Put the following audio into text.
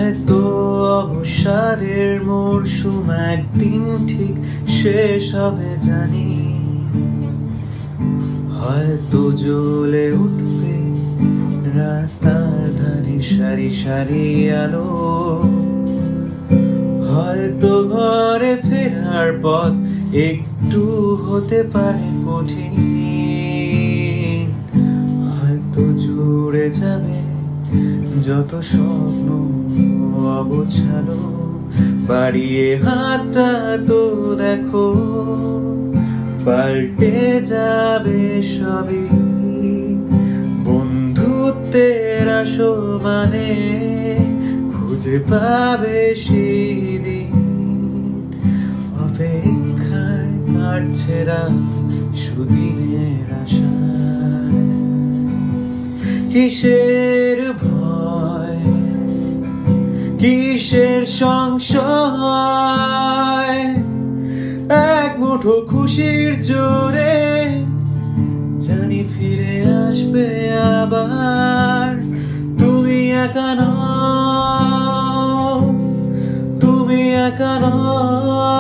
হয়তো অবসাদের মরশুম একদিন ঠিক শেষ হবে জানি, হয়তো জ্বলে উঠবে রাস্তার ধারে সারি সারি আলো, হয়তো ঘরে ফেরার পথ একটু হতে পারে কঠিন, হয়তো জুড়ে যাবে যত স্বপ্ন অগোছালো, বাড়িয়ে হাতটা তো দেখো পাল্টে যাবে সবই, বন্ধুত্বের আসল মানে খুঁজে পাবে সেদিন, অপেক্ষায় কাটছে রাত সুদিনের আশায়। কিসের ভয়, কিসের সংশয়, এক মুঠো খুশির জোরে জানি ফিরে আসবে আবার। তুমি একা নও, তুমি একা নও।